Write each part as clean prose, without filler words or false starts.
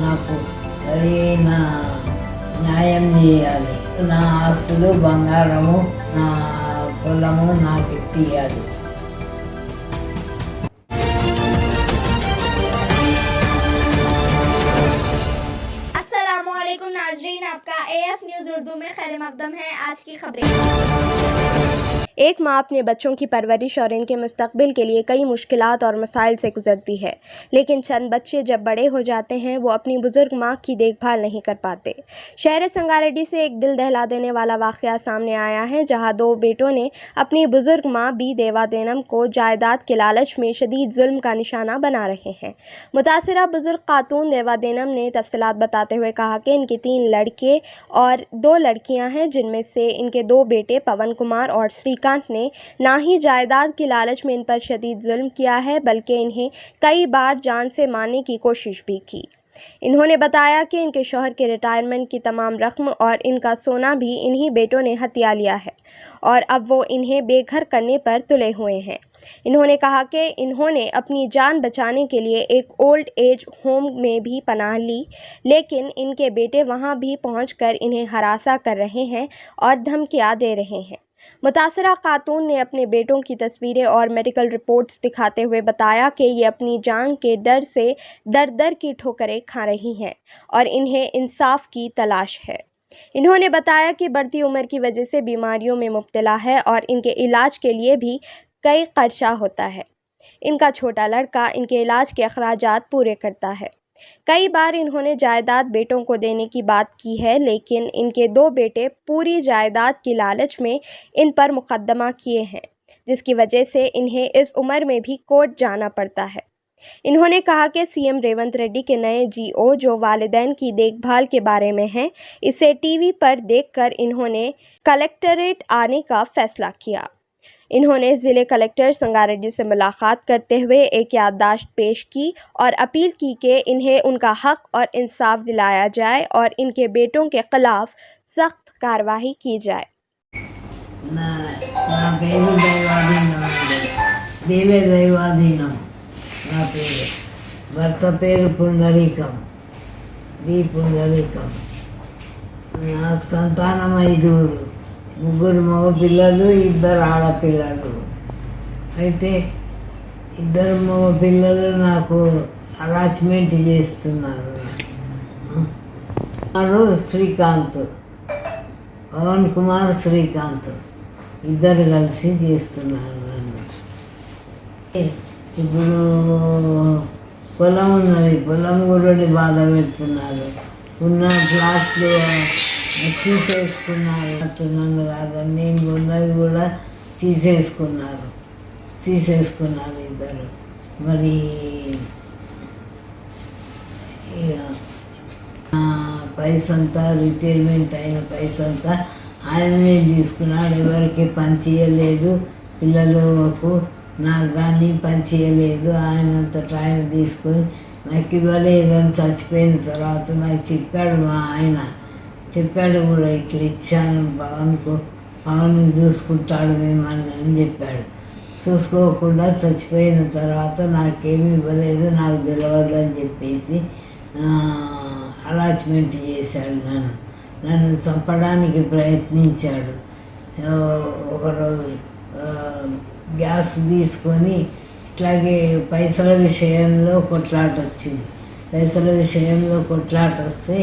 నాకు సరైన న్యాయం చేయాలి. నా ఆస్తులు, బంగారము, నా పొలము నాకు ఇప్పియాలి. अस्सलामुअलैकुम नाजरीन, आपका AF न्यूज़ उर्दू में खैर मकदम है। आज की खबरें। एक माँ अपने बच्चों की परवरिश और इनके मुस्तकबिल के लिए कई मुश्किलात और मसाइल से गुजरती है, लेकिन चंद बच्चे जब बड़े हो जाते हैं वो अपनी बुज़ुर्ग माँ की देखभाल नहीं कर पाते। शहर संगारेड्डी से एक दिल दहला देने वाला वाक़या सामने आया है, जहाँ दो बेटों ने अपनी बुज़ुर्ग माँ बी देवादेनम को जायदाद के लालच में शदीद जुल्म का निशाना बना रहे हैं। मुतासिरा बुज़ुर्ग खातून देवादेनम ने तफसीलात बताते हुए कहा कि इनके 3 लड़के और 2 लड़कियां हैं, जिनमें से इनके 2 बेटे पवन कुमार और श्रीकांत ने ना ही जायदाद की लालच में इन पर शदीद जुल्म किया है, बल्कि इन्हें कई बार जान से मारने की कोशिश भी की। इन्होंने बताया कि इनके शौहर के रिटायरमेंट की तमाम रकम और इनका सोना भी इन्हीं बेटों ने हथिया लिया है और अब वो इन्हें बेघर करने पर तुले हुए हैं। इन्होंने कहा कि इन्होंने अपनी जान बचाने के लिए एक ओल्ड एज होम में भी पनाह ली, लेकिन इनके बेटे वहां भी पहुंचकर इन्हें हरासा कर रहे हैं और धमकियां दे रहे हैं। मुतासरा खातून ने अपने बेटों की तस्वीरें और मेडिकल रिपोर्ट्स दिखाते हुए बताया कि ये अपनी जान के डर से दर दर की ठोकरें खा रही हैं और इन्हें इंसाफ की तलाश है। इन्होंने बताया कि बढ़ती उम्र की वजह से बीमारियों में मुब्तला है और इनके इलाज के लिए भी कई खर्चा होता है। इनका छोटा लड़का इनके इलाज के अखराजात पूरे करता है। कई बार इन्होंने जायदाद बेटों को देने की बात की है, लेकिन इनके 2 बेटे पूरी जायदाद की लालच में इन पर मुकदमा किए हैं, जिसकी वजह से इन्हें इस उम्र में भी कोर्ट जाना पड़ता है। इन्होंने कहा कि सीएम रेवंत रेड्डी के नए जीओ जो वालिदैन की देखभाल के बारे में हैं, इसे टीवी पर देखकर इन्होंने कलेक्टरेट आने का फैसला किया। इन्होंने ज़िले कलेक्टर संगारेड्डी से मुलाकात करते हुए एक याददाश्त पेश की और अपील की कि इन्हें उनका हक और इंसाफ दिलाया जाए और इनके बेटों के खिलाफ सख्त कार्रवाई की जाए। నా పేరు దైవాధీనం అండి. బీవే దైవాధీనం నా పేరు. భర్త పేరు పుండరీకం, బి పుండరీకం. నాకు సంతానం 5, 3 మగ పిల్లలు, 2 ఆడపిల్లలు. అయితే 2 మగ పిల్లలు నాకు అరాచ్మెంట్ చేస్తున్నారు. శ్రీకాంత్, పవన్ కుమార్, శ్రీకాంత్ ఇద్దరు కలిసి చేస్తున్నారు నన్ను. ఇప్పుడు పొలం ఉన్నది, పొలం కూడా బాధ పెడుతున్నారు. ఉన్న ప్లాట్లు తీసేసుకున్నారు. అట్టు నన్ను కాదని నేను ఉన్నవి కూడా తీసేసుకున్నారు ఇద్దరు. మరి పైసంతా రిటైర్మెంట్ అయిన పైసంతా ఆయననే తీసుకున్నాడు. ఎవరికి పంచియలేదు, పిల్లలకు నాకు కానీ పంచియలేదు. ఆయనంతటా ఆయన తీసుకొని నాకు ఇవ్వలేదని చచ్చిపోయిన తర్వాత నాకు చెప్పాడు. మా ఆయన చెప్పాడు కూడా, ఇట్లా ఇచ్చాను పవన్ చూసుకుంటాడు మిమ్మల్ని అని చెప్పాడు. చూసుకోకుండా చచ్చిపోయిన తర్వాత నాకేమి ఇవ్వలేదు, నాకు తెలియదు అని చెప్పేసి అలాట్మెంట్ చేశాడు. నన్ను చంపడానికి ప్రయత్నించాడు. ఒకరోజు గ్యాస్ తీసుకొని ఇట్లాగే పైసల విషయంలో కొట్లాట వచ్చింది. పైసల విషయంలో కొట్లాట వస్తే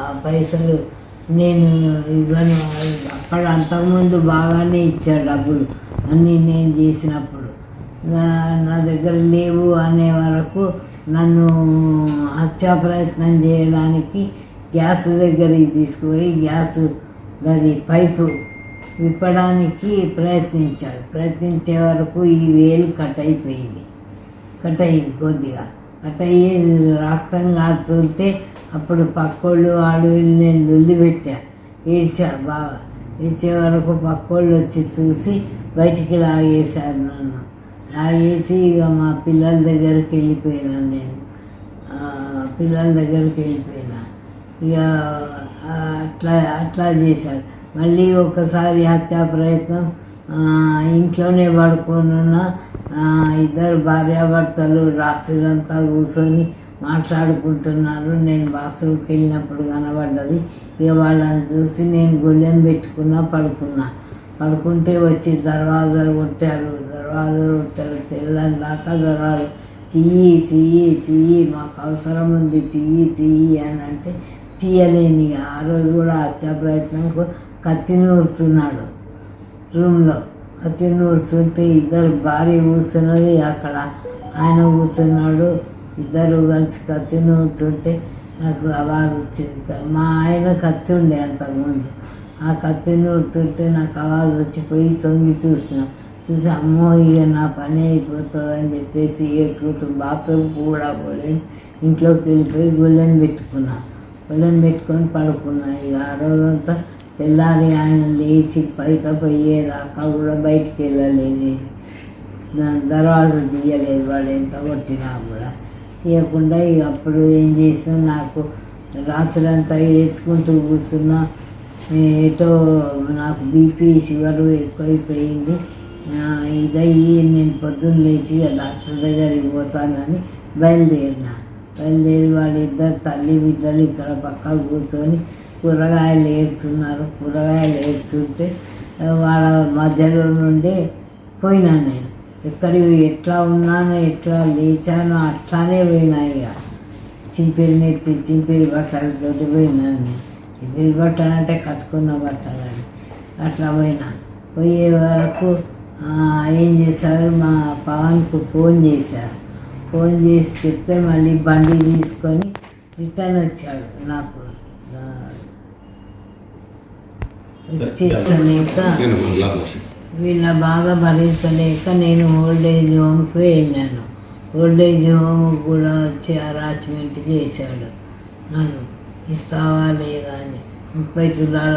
ఆ పైసలు నేను ఇవ్వను. అప్పుడు అంతకుముందు బాగానే ఇచ్చాడు డబ్బులు అన్నీ నేను చేసినప్పుడు. నా దగ్గర లేవు అనే వరకు నన్ను హత్యా ప్రయత్నం చేయడానికి గ్యాస్ దగ్గరికి తీసుకుపోయి గ్యాస్ అది పైపు విప్పడానికి ప్రయత్నించే వరకు ఈ వేలు కట్ అయింది కొద్దిగా. కట్ అయ్యి రక్తం కారుతుంటే అప్పుడు పక్కోళ్ళు ఆడవాళ్ళు నేను వదిలిపెట్టా, ఏడ్చా బాగా. ఏడ్చే వరకు పక్కోళ్ళు వచ్చి చూసి బయటికి లాగేశారు నన్ను. లాగేసి ఇక మా పిల్లల దగ్గరికి వెళ్ళిపోయినా. నేను పిల్లల దగ్గరికి వెళ్ళిపోయినా. ఇక అట్లా చేశాడు. మళ్ళీ ఒకసారి హత్యా ప్రయత్నం ఇంట్లోనే పడుకోనున్న 2 భార్యాభర్తలు రాత్రిరంతా కూర్చొని మాట్లాడుకుంటున్నారు. నేను బాత్రూమ్కి వెళ్ళినప్పుడు కనబడ్డది. ఇక వాళ్ళని చూసి నేను గొల్లెం పెట్టుకున్నా, పడుకుంటే వచ్చి దర్వాజాలు కొట్టారు. తెల్లని దాకా దర్వాజా తీయి మాకు అవసరం ఉంది, తీయి అని అంటే తీయలేని. ఆ రోజు కూడా హత్యా ప్రయత్నంకు కత్తి నూరుతున్నాడు. రూమ్లో కత్తి నూరుతుంటే ఇద్దరు భార్య కూర్చున్నది, అక్కడ ఆయన కూర్చున్నాడు. ఇద్దరు కలిసి కత్తి నూరుతుంటే నాకు ఆవాజ్ వచ్చింది. మా ఆయన కత్తి ఉండే అంతకుముందు. ఆ కత్తి నూరుతుంటే నాకు ఆవాజ్ వచ్చిపోయి తొంగి చూసి అమ్మో ఇక నా పని అయిపోతుంది అని చెప్పేసి వేసుకుంటూ బాత్రూమ్ కూడా పోలేను. ఇంట్లోకి వెళ్ళిపోయి గొల్లెం పెట్టుకొని పడుకున్నా. ఇక ఆ రోజంతా తెల్లారి ఆయన లేచి బయట పోయేదాకా కూడా బయటికి వెళ్ళలేదు. దర్వాజా తీయలేదు, వాడు ఎంత కొట్టినా కూడా తీయకుండా. ఇక అప్పుడు ఏం చేసినా నాకు రాత్రి అంతా ఏడ్చుకుంటూ కూర్చున్నా. ఏటో నాకు బీపీ షుగరు ఎక్కువైపోయింది. ఇదయ్యి నేను పొద్దున్న లేచి డాక్టర్ దగ్గరికి పోతానని బయలుదేరి వాళ్ళిద్దరు తల్లి బిడ్డలు ఇక్కడ పక్కకు కూర్చొని కూరగాయలు ఏరుతుంటే వాళ్ళ మధ్యలో నుండి పోయినాను. నేను ఎట్లా ఉన్నానో ఎట్లా లేచానో అట్లానే పోయినా. ఇక చింపిరి బట్టలతోటి పోయినాను. నేను చింపిరి బట్టలు అంటే కట్టుకున్న బట్టలని అట్లా పోయే వరకు ఏం చేశారు, మా పవన్కు ఫోన్ చేసి చెప్తే మళ్ళీ బండి తీసుకొని రిటర్న్ వచ్చాడు. నాకు చేస్తలేక వీళ్ళ బాధ భరించలేక నేను ఓల్డేజ్ హోమ్కి వెళ్ళాను. ఓల్డేజ్ హోమ్ కూడా వచ్చి హరాస్మెంట్ చేశాడు. నన్ను ఇస్తావా లేదా అని 30 తులాల